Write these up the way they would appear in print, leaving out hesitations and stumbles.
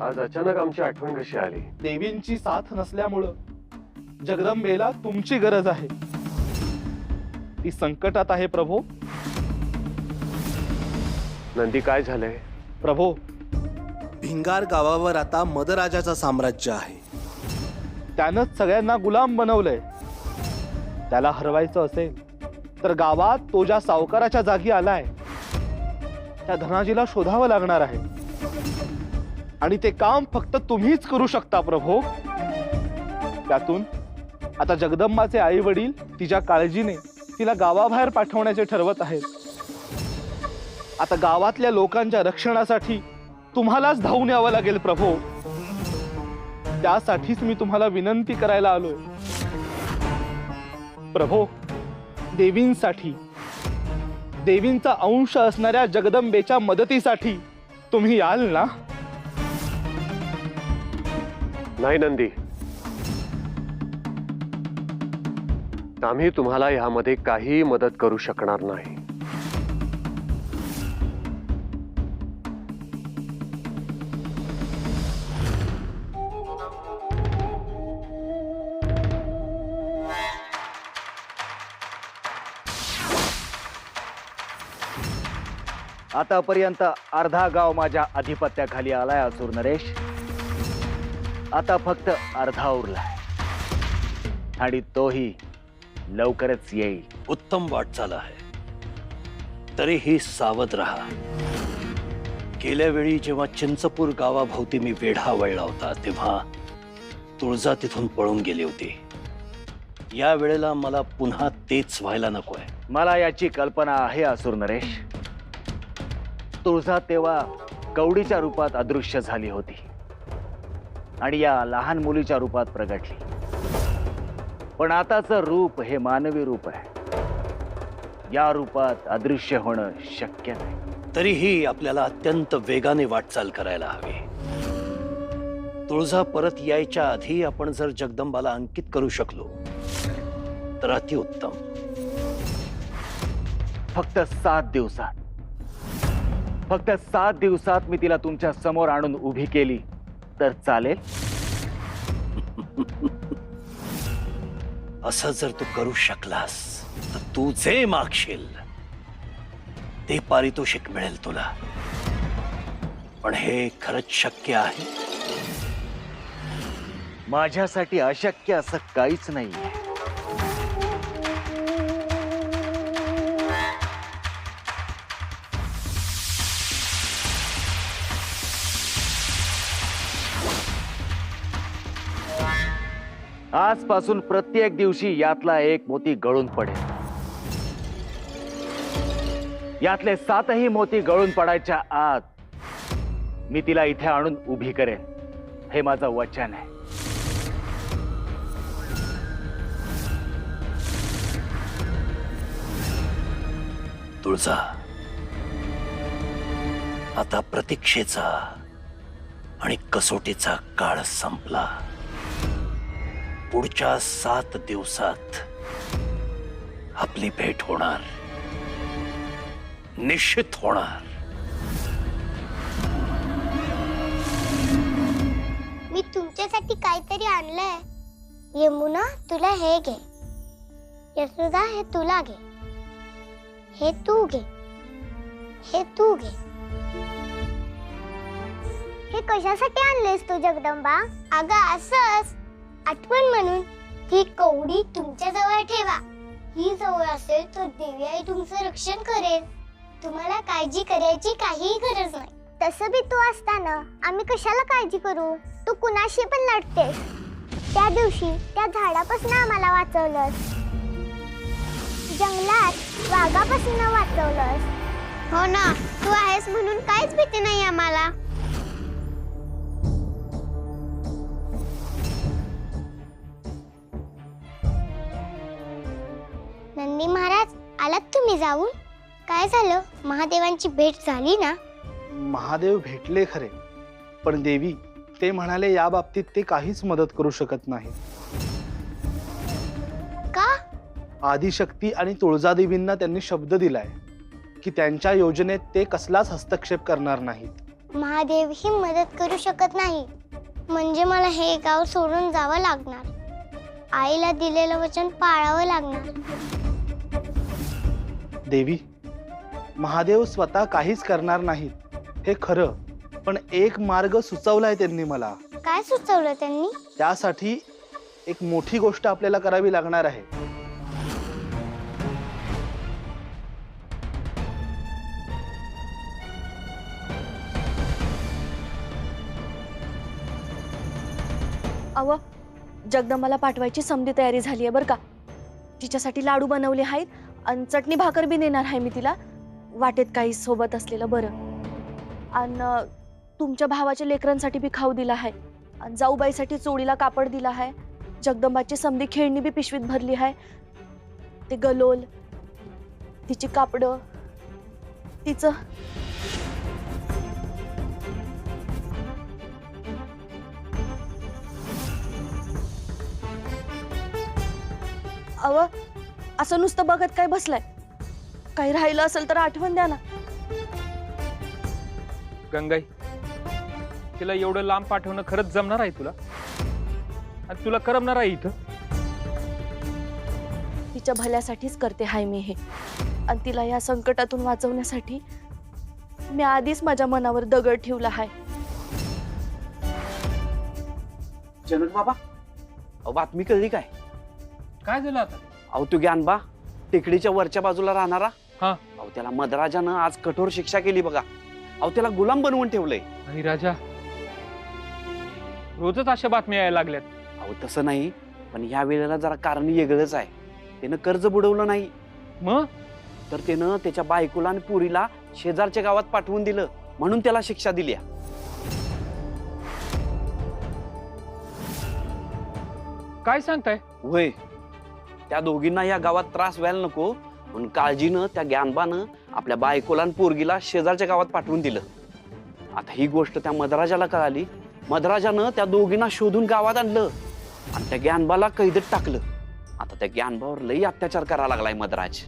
आज अचानक आमची आठवण कशी आली? देवींची साथ नसल्यामुळं जगदंबेला तुमची गरज आहे. ती संकटात आहे प्रभो. नंदी, काय झालंय? प्रभो, भिंगार गावावर आता मदराजाचं साम्राज्य आहे. त्यानंच सगळ्यांना गुलाम बनवलंय. त्याला हरवायचं असेल तर गावात तो ज्या सावकाराच्या जागी आलाय त्या धनाजीला शोधावं लागणार आहे. आणि ते काम फक्त तुम्हीच करू शकता प्रभो. त्यातून आता जगदंबाचे आई वडील तिच्या काळजीने तिला गावाबाहेर पाठवण्याचे ठरवत आहेत. आता गावातल्या लोकांच्या रक्षणासाठी तुम्हालाच धावून यावं लागेल प्रभो. त्यासाठीच मी तुम्हाला विनंती करायला आलोय. प्रभो, देवींसाठी, देवींचा अंश असणाऱ्या जगदंबेच्या मदतीसाठी तुम्ही याल ना? नाही नंदी, आम्ही तुम्हाला यामध्ये काही मदत करू शकणार नाही. आतापर्यंत अर्धा गाव माझ्या अधिपत्याखाली आलाय असुर नरेश. आता फक्त अर्धा उरलाय आणि तोही लवकरच येईल. उत्तम वाटचाल आहे. तरीही सावध राहा. गेल्या वेळी जेव्हा चिंचपूर गावाभोवती मी वेढा वळला होता तेव्हा तुळजा तिथून पळून गेली होती. या वेळेला मला पुन्हा तेच व्हायला नकोय. मला याची कल्पना आहे असुर नरेश. तुळजा तेव्हा कवडीच्या रूपात अदृश्य झाली होती आणि या लहान मुलीच्या रूपात प्रगटली. पण आताचं रूप हे मानवी रूप आहे. या रूपात अदृश्य होणं शक्य नाही. तरीही आपल्याला अत्यंत वेगाने वाटचाल करायला हवी. तुळजा परत यायच्या आधी आपण जर जगदंबाला अंकित करू शकलो तर अतिउत्तम. फक्त 7 दिवसात, फक्त 7 दिवसात मी तिला तुमच्या समोर आणून उभी केली तर चालेल? असं जर तू करू शकलास तर तू जे मागशील ते पारितोषिक मिळेल तुला. पण हे खरंच शक्य आहे? माझ्यासाठी अशक्य असं काहीच नाहीये. आजपासून प्रत्येक दिवशी यातला एक मोती गळून पडेल. यातले 7ही मोती गळून पडायच्या आत मी तिला इथे आणून उभी करेन. हे माझं वचन आहे. तुळजा, आता प्रतीक्षेचा आणि कसोटीचा काळ संपला. पुढच्या 7 दिवसात आपली भेट होणार, निश्चित होणार. मी तुमच्यासाठी काहीतरी आणलंय. यमुना, तुला हे घे. यशोदा, हे तुला घे. हे तू घे. हे तू घे. हे कशासाठी आणलेस तू जगदंबा? अगं असंच आठवण म्हणून. ही कवडी तुमच्या जवळ ठेवा. ही जवळ असेल तर देवी आई तुमचं रक्षण करेल. तुम्हाला काळजी करायची काहीही गरज नाही. तसं बी तू असताना आम्ही कशाला काळजी करू? तू कुणाशी पण लढतेस. त्या दिवशी त्या झाडापासून आम्हाला वाचवलंस. जंगलात वाघापासून वाचवलंस. हो ना, तू आहेस म्हणून काहीच भीती नाही आम्हाला. नंदी महाराज, आलात तुम्ही जाऊन? काय झालं? महादेवांची भेट झाली ना? महादेव भेटले खरे, पण देवी ते म्हणाले या बाबतीत ते काहीच मदत करू शकत नाही. का? आदिशक्ती आणि तुळजादेवींना त्यांनी शब्द दिलाय की त्यांच्या योजनेत ते कसलाच हस्तक्षेप करणार नाहीत. महादेव ही मदत करू शकत नाही, म्हणजे मला हे गाव सोडून जावं लागणार. आईला दिलेलं वचन पाळावं लागणार. देवी, महादेव स्वतः काहीच करणार नाहीत हे खरं, पण एक मार्ग सुचवलाय त्यांनी मला. काय सुचवलं त्यांनी? त्यासाठी एक मोठी गोष्ट आपल्याला करावी लागणार आहे. अव, जगदंबाला पाठवायची समधी तयारी झाली आहे बरं का. तिच्यासाठी लाडू बनवले आहेत आणि चटणी भाकर बी नेणार आहे मी तिला. वाटेत काही सोबत असलेलं बरं. आणि तुमच्या भावाच्या लेकरांसाठी बी खाऊ दिला आहे. आणि जाऊबाईसाठी चोळीला कापड दिला आहे. जगदंबाची समधी खेळणी बी पिशवीत भरली आहे. ते गलोल, तिची कापडं, तिचं अव, असं नुसतं बघत काय बसलाय? काही राहिलं असेल तर आठवण द्या ना. गंगाई, तिला एवढं लांब पाठवणं खरंच जमणार आहे तुला? आणि तुला करमणार आहे इथं? तिच्या भल्यासाठीच करते हाय मी हे. आणि तिला या संकटातून वाचवण्यासाठी मी आधीच माझ्या मनावर दगड ठेवला आहे. जनक बाबा, अहो बातमी कळली काय? काय झालं आता? अहो तू ज्ञानबा टेकडीच्या वरच्या बाजूला राहणारा, हा. अहो त्याला मधराजानं आज कठोर शिक्षा केली बघा. अहो त्याला गुलाम बनवून ठेवलंय. आणि राजा, रोजच अशा बातम्या यायला लागल्यात. अहो तसं नाही, पण ह्या वेळेला जरा कारण वेगळंच आहे. त्यानं कर्ज बुडवलं नाही, मग तर त्यानं त्याच्या बायकोला आणि पुरीला शेजारच्या गावात पाठवून दिलं, म्हणून त्याला शिक्षा दिली. काय सांगताय? होय, त्या दोघींना या गावात त्रास व्हायला नको म्हणून काळजीनं त्या ज्ञानबानं आपल्या बायकोला आणि पोरगीला शेजारच्या गावात पाठवून दिलं. आता ही गोष्ट त्या मधराजाला कळाली. मधराजानं त्या दोघींना शोधून गावात आणलं आणि त्या ज्ञानबाला कैदेत टाकलं. आता त्या ज्ञानबावर लई अत्याचार करायला लागलाय मधराज.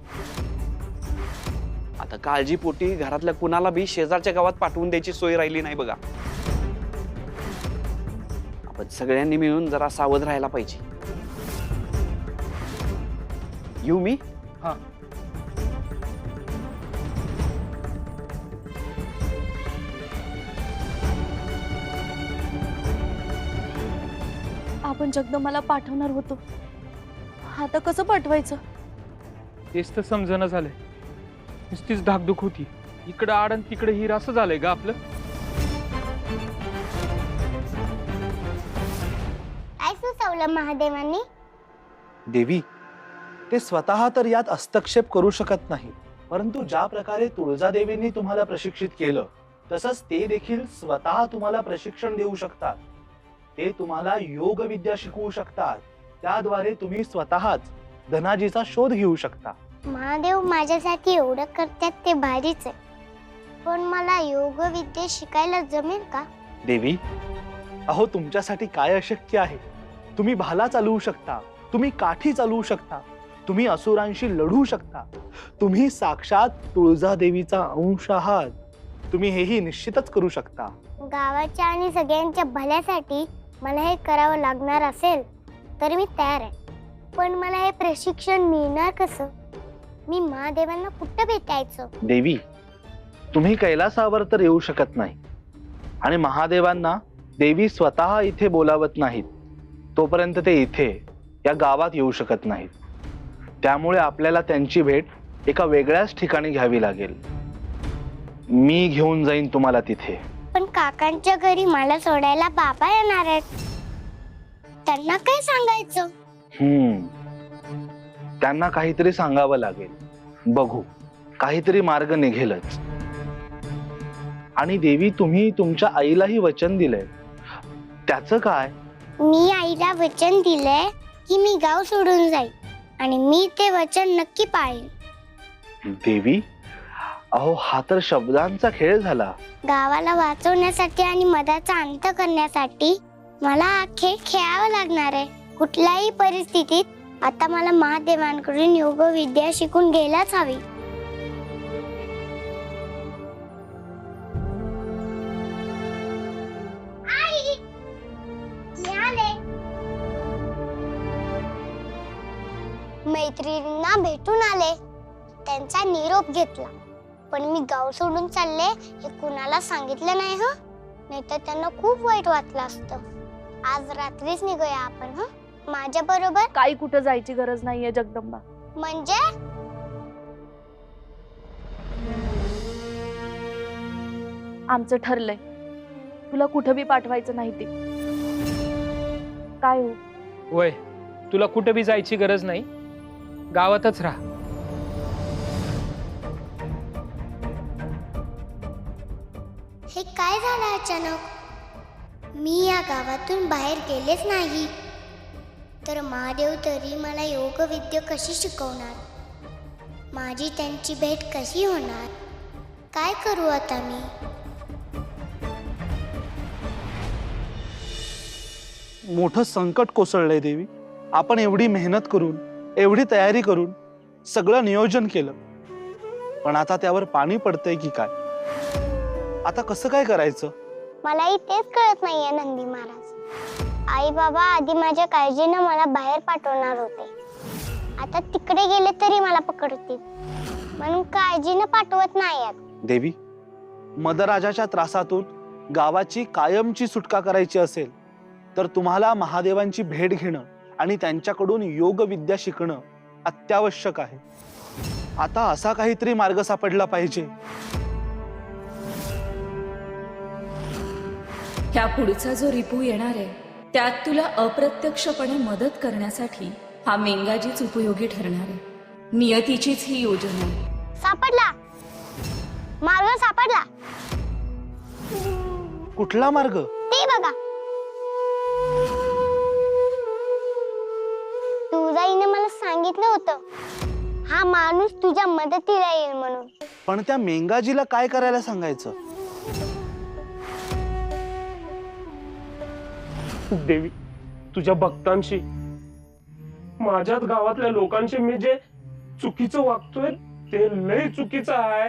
आता काळजीपोटी घरातल्या कुणाला बी शेजारच्या गावात पाठवून द्यायची सोय राहिली नाही बघा. आपण सगळ्यांनी मिळून जरा सावध राहायला पाहिजे. येऊ मी? हा. आपण जगदंबाला पाठवणार होतो, आता कसं पाठवायचं? तेच तर समजणं झालंय. नुसतीच धाकधूक होती. इकडं आड आणि तिकडे हिर असं झालंय का आपलं? काय सुचवलं महादेवांनी? देवी, ते स्वतः तर यात हस्तक्षेप करू शकत नाही, परंतु ज्या प्रकारे तुळजादेवींनी तुम्हाला प्रशिक्षित केलं तसंच ते देखील स्वतः तुम्हाला प्रशिक्षण देऊ शकतात. ते तुम्हाला योग विद्या शिकवू शकतात. त्याद्वारे तुम्ही स्वतःच धनाजीचा शोध घेऊ शकता. महादेव माझ्यासाठी एवढं करतात ते भारीच आहे, पण मला योग विद्या शिकायला जमेल का? देवी, अहो तुमच्यासाठी काय अशक्य आहे? तुम्ही भाला चालवू शकता, तुम्ही काठी चालवू शकता, तुम्ही असुरांशी लढू शकता. तुम्ही साक्षात तुळजादेवीचा अंश आहात. तुम्ही हेही निश्चितच करू शकता. गावाच्या आणि सगळ्यांच्या भल्यासाठी मला हे करावं लागणार असेल तर मी तयार आहे. पण मला हे प्रशिक्षण मिळणार कसं? मी महादेवांना कुठं भेटायचं? देवी, तुम्ही कैलासावर तर येऊ शकत नाही आणि महादेवांना देवी स्वतः इथे बोलावत नाहीत. तोपर्यंत ते इथे या गावात येऊ शकत नाहीत. त्यामुळे आपल्याला त्यांची भेट एका वेगळ्याच ठिकाणी घ्यावी लागेल. मी घेऊन जाईन तुम्हाला तिथे. पण काकांच्या घरी मला सोडायला बाबा येणार आहेत, त्यांना काय सांगायचं? त्यांना काहीतरी सांगावं लागेल. बघू, काहीतरी मार्ग निघेलच. आणि देवी, तुम्ही तुमच्या आईलाही वचन दिलंय, त्याचं काय? मी आईला वचन दिलंय की मी गाव सोडून जाईल आणि मी ते वचन नक्की पाळेन. देवी, अहो हा तर शब्दांचा खेळ झाला. गावाला वाचवण्यासाठी आणि मधाचा अंत करण्यासाठी मला हा खेळ खेळावा लागणार आहे. कुठल्याही परिस्थितीत आता मला महादेवांकडून योग विद्या शिकून घ्यायलाच हवी. मैत्रिणींना भेटून आले, त्यांचा निरोप घेतला. पण मी गाव सोडून चालले हे कुणाला सांगितलं नाही हं, नाहीतर त्यांना खूप वाईट वाटलं असतं. आज रात्रीच निघूया आपण हं, माझ्या बरोबर. काही कुठं जायची गरज नाहीये जगदंबा. म्हणजे आमचं ठरलंय, तुला कुठं बी पाठवायचं नाही ते. काय हो, वय तुला कुठं बी जायची गरज नाही, गावातच राहा. हे काय झालं अचानक? मी या गावातून बाहेर गेलेच नाही तर महादेव तरी मला योगविद्या कशी शिकवणार? माझी त्यांची भेट कशी होणार? काय करू आता मी? मोठं संकट कोसळलंय देवी. आपण एवढी मेहनत करून, एवढी तयारी करून सगळं नियोजन केलं, पण आता त्यावर पाणी पडतंय की काय? आता कसं काय करायचं? मलाही तेच कळत नाहीये नंदी महाराज. आई बाबा आधी माझ्या काळजीनं मला बाहेर पाठवणार होते, आता तिकडे गेले तरी मला पकडतील म्हणून काळजीनं पाठवत नाहीयेत. देवी, मदराजाच्या त्रासातून गावाची कायमची सुटका करायची असेल तर तुम्हाला महादेवांची भेट घेणं आणि त्यांच्याकडून योगविद्या शिकणं अत्यावश्यक आहे. आता असा काहीतरी मार्ग सापडला पाहिजे. ह्या पुढचा जो रिपू येणार आहे त्यात तुला अप्रत्यक्षपणे मदत करण्यासाठी हा मेंगाजीच उपयोगी ठरणार आहे. नियतीचीच ही योजना आहे. सापडला मार्ग, सापडला. कुठला मार्ग? ते बघा, तुळजाईने मला सांगितलं होतं हा माणूस तुझ्या मदतीला येईल म्हणून. पण त्या मेंगाजीला काय करायला सांगायचं? देवी, तुझ्या भक्तांशी, माझ्याच गावातल्या लोकांशी मी जे चुकीचं वागतोय ते लय चुकीचं आहे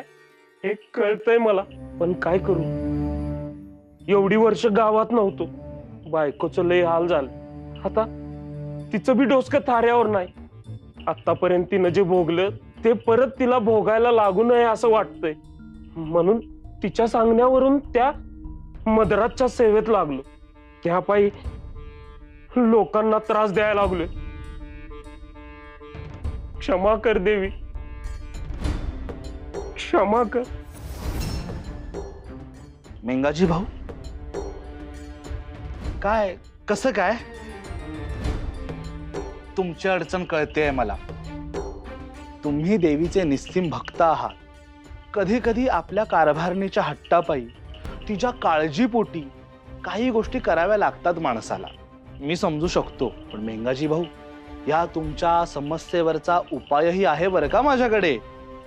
हे कळतंय मला. पण काय करू, एवढी वर्ष गावात नव्हतो, बायकोचं लय हाल झालं. आता तिचं बी डोसकं थाऱ्यावर नाही. आतापर्यंत तिनं जे भोगलं ते परत तिला भोगायला लागू नये असं वाटतंय, म्हणून तिच्या सांगण्यावरून त्या मदराजच्या सेवेत लागलो. त्या पायी लोकांना त्रास द्यायला लागलोय. क्षमा कर देवी, क्षमा कर. मेंगाजी भाऊ, काय कसं काय? तुमची अडचण कळतेय मला. तुम्ही देवीचे निस्सीम भक्त आहात. कधी कधी आपल्या कारभारणीच्या हट्टापायी, तिच्या काळजीपोटी काही गोष्टी कराव्या लागतात माणसाला. मी समजू शकतो. पण मेंगाजी भाऊ, या तुमच्या समस्येवरचा उपायही आहे बरं का माझ्याकडे.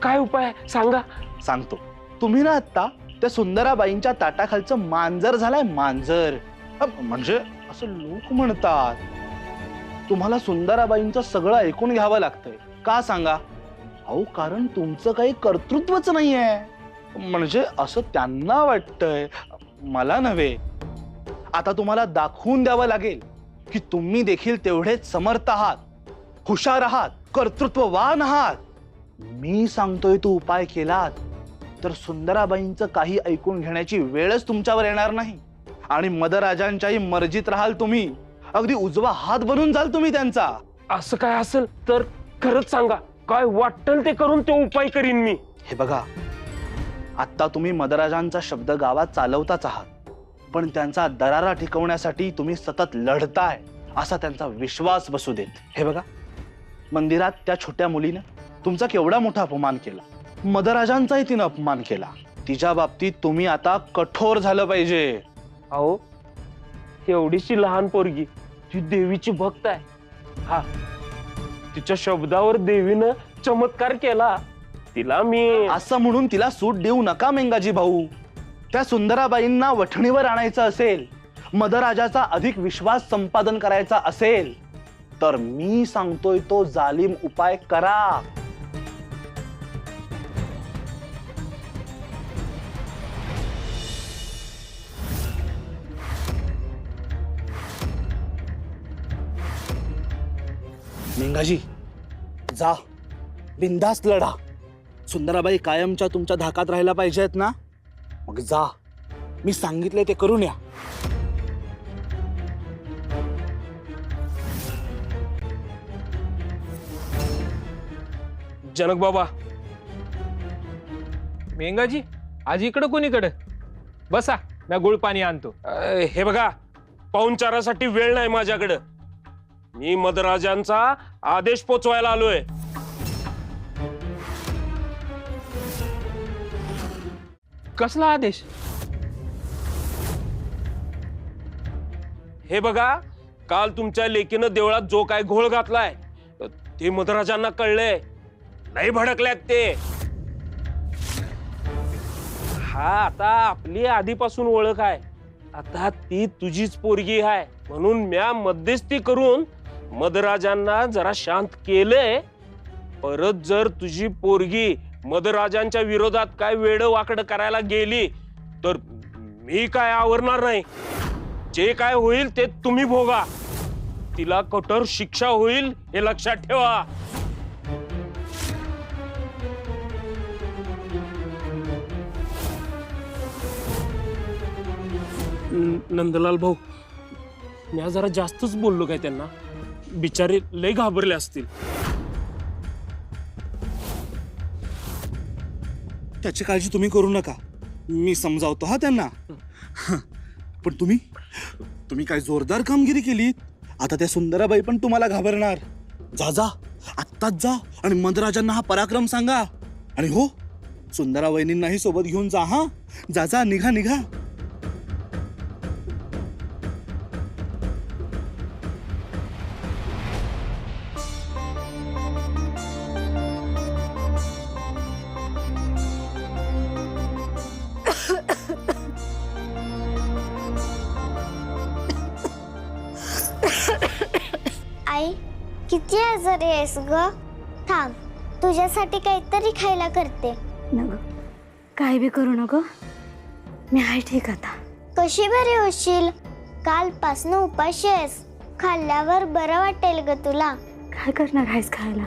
काय उपाय सांगा? सांगतो. तुम्ही ना आता त्या सुंदराबाईंच्या ताटाखालचं मांजर झालाय, मांजर. म्हणजे असं लोक म्हणतात. तुम्हाला सुंदराबाईंचं सगळं ऐकून घ्यावं लागतंय. का सांगा? अहो, कारण तुमचं काही कर्तृत्वच नाहीये. म्हणजे असं त्यांना वाटतंय, मला नव्हे. आता तुम्हाला दाखवून द्यावं लागेल की तुम्ही देखील तेवढेच समर्थ आहात, हुशार आहात, कर्तृत्ववान आहात. मी सांगतोय तो उपाय केलात तर सुंदराबाईंचं काही ऐकून घेण्याची वेळच तुमच्यावर येणार नाही आणि मदराजांच्याही मर्जीत राहाल तुम्ही. अगदी उजवा हात बनून जाल तुम्ही त्यांचा. असं काय असेल तर खरंच सांगा, काय वाटेल ते करून तो उपाय करीन मी. हे बघा, आता तुम्ही मदराजांचा शब्द गावात चालवताच आहात, पण त्यांचा दरारा टिकवण्यासाठी तुम्ही सतत लढताय असा त्यांचा विश्वास बसू देत. हे बघा, मंदिरात त्या छोट्या मुलीनं तुमचा केवढा मोठा अपमान केला. मदराजांचाही तिनं अपमान केला. तिच्या बाबतीत तुम्ही आता कठोर झालं पाहिजे. अहो, एवढीशी लहान पोरगी, ती देवीची भक्त आहे. हा, तिच्या शब्दावर देवीनं चमत्कार केला. तिला मी असं म्हणून तिला सूट देऊ नका मेंगाजी भाऊ. त्या सुंदराबाईंना वठणीवर आणायचं असेल, मदराजाचा अधिक विश्वास संपादन करायचा असेल तर मी सांगतोय तो जालिम उपाय करा. मेंगाजी, जा, बिंदास लढा. सुंदराबाई कायमच्या तुमच्या धाकात राहायला पाहिजेत ना, मग जा, मी सांगितले ते करून या. जनक बाबा, मेंगाजी, आज इकडं कोणीकडे? बसा, मी गुळ पाणी आणतो. हे बघा, पाहुणचारासाठी वेळ नाही माझ्याकडं. मी मदराजांचा आदेश पोचवायला आलोय. कसला आदेश? हे बघा, काल तुमच्या लेकीनं देवळात जो काय घोळ घातलाय ते मदराजांना कळलंय. नाही भडकल्यात ते. हा आता आपली आधीपासून ओळख आहे. आता ती तुझीच पोरगी आहे म्हणून म्या मध्यस्थी करून मदराजांना जरा शांत केलंय. परत जर तुझी पोरगी मदराजांच्या विरोधात काय वेड वाकड करायला गेली तर मी काय आवरणार नाही. जे काय होईल ते तुम्ही भोगा. तिला कठोर शिक्षा होईल हे लक्षात ठेवा. नंदलाल भाऊ, मी जरा जास्तच बोललो काय त्यांना. बिचारे लय घाबरले असतील. त्याची काळजी तुम्ही करू नका, मी समजावतो हा त्यांना. पण तुम्ही काय जोरदार कामगिरी केली. आता त्या सुंदराबाई पण तुम्हाला घाबरणार. जा, आत्ताच जा आणि मदराजांना हा पराक्रम सांगा. आणि हो, सुंदराबाईंनाही सोबत घेऊन जा. हा, जा, निघा. आई, किती आजारी आहेस ग? थांब, तुझ्यासाठी काहीतरी खायला करते. नको, काय बी करू नको, मी आहे ठीक आता. कशी बरी होशील? कालपासनं उपाशी आहेस. खाल्ल्यावर बरं वाटेल ग तुला. काय करणार आहेस खायला?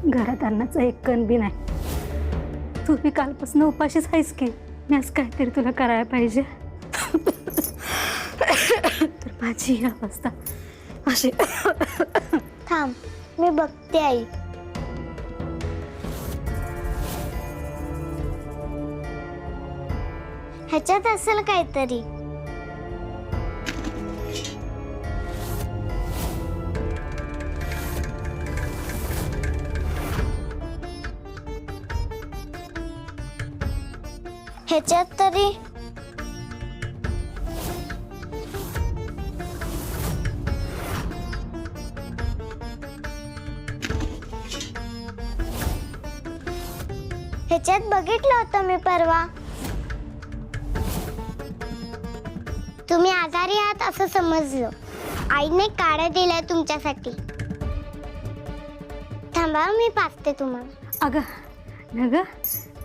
घरात अन्नाचा एक कण बी नाही. तू बी कालपासून उपाशीच आहेस की. मी आज काहीतरी तुला करायला पाहिजे. तर माझी ही अवस्था अशी. थांब, मी बघते आई. ह्याच्यात असेल काहीतरी. ह्याच्यात तरी. ह्याच्यात बघितलं होतं मी परवा. तुम्ही आजारी आहात असं समजलं. आईने काढा दिलाय तुमच्यासाठी. थांबा, मी पाचते तुम्हाला. अगं नग,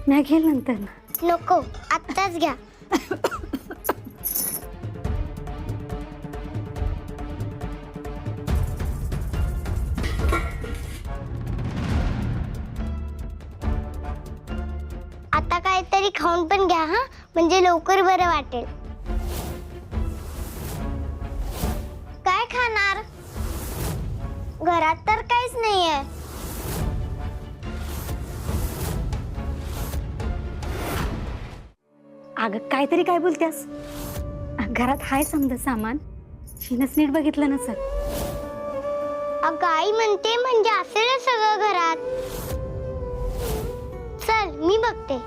मी घेईल नंतर ना. नको, आत्ताच घ्या. आता काहीतरी खाऊन पण घ्या हा, म्हणजे लवकर बरं वाटेल. काय खाणार? घरात तर काहीच नाहीये. अगं काहीतरी काय बोलतेस? घरात हाय समजा सामान. शिनच नीट बघितलं नसल. अगं आई म्हणते म्हणजे असेल सगळं घरात. चल, मी बघते.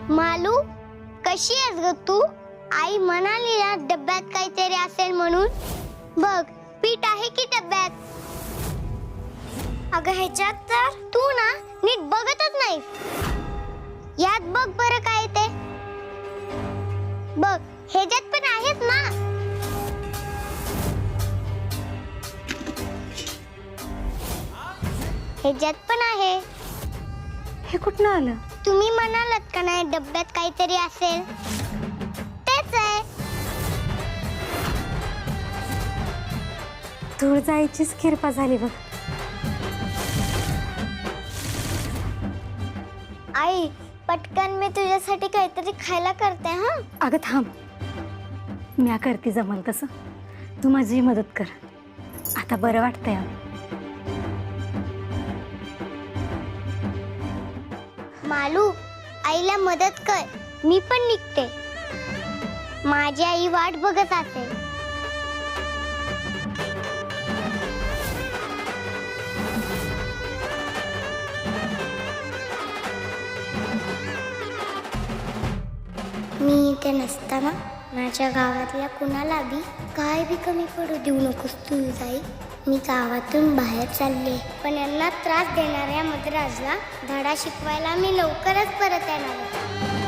मालू, कशी आहेस ग तू? आई म्हणाली ना डब्यात काहीतरी असेल म्हणून. बघ, पीठ आहे की डब्यात? अगं ह्याच्यात तर तू ना नीट बघतच नाहीस. यात बघ बरं काय ते. बघ, ह्याच्यात पण आहेच ना. ह्याच्यात पण आहे. हे कुठनं आलं? तुम्ही म्हणालात का नाही डब्यात काहीतरी असेल, तेच आहे. तुळजाईचीच कृपा झाली बघ. आई, पटकन मी तुझ्यासाठी काहीतरी खायला करते. हा, अगं थांब, म्या करते जमल तसं. तू माझी मदत कर. आता बरं वाटतंय. मालू, आईला मदत कर, मी पण निघते. माझी आई वाट बघत असेल. मी इथे नसताना माझ्या गावातल्या कुणाला बी काय बी कमी पडू देऊ नकोस तुळजाई. मी गावातून बाहेर चालले, पण यांना त्रास देणाऱ्या मद्राजला धडा शिकवायला मी लवकरच परत येणार आहे.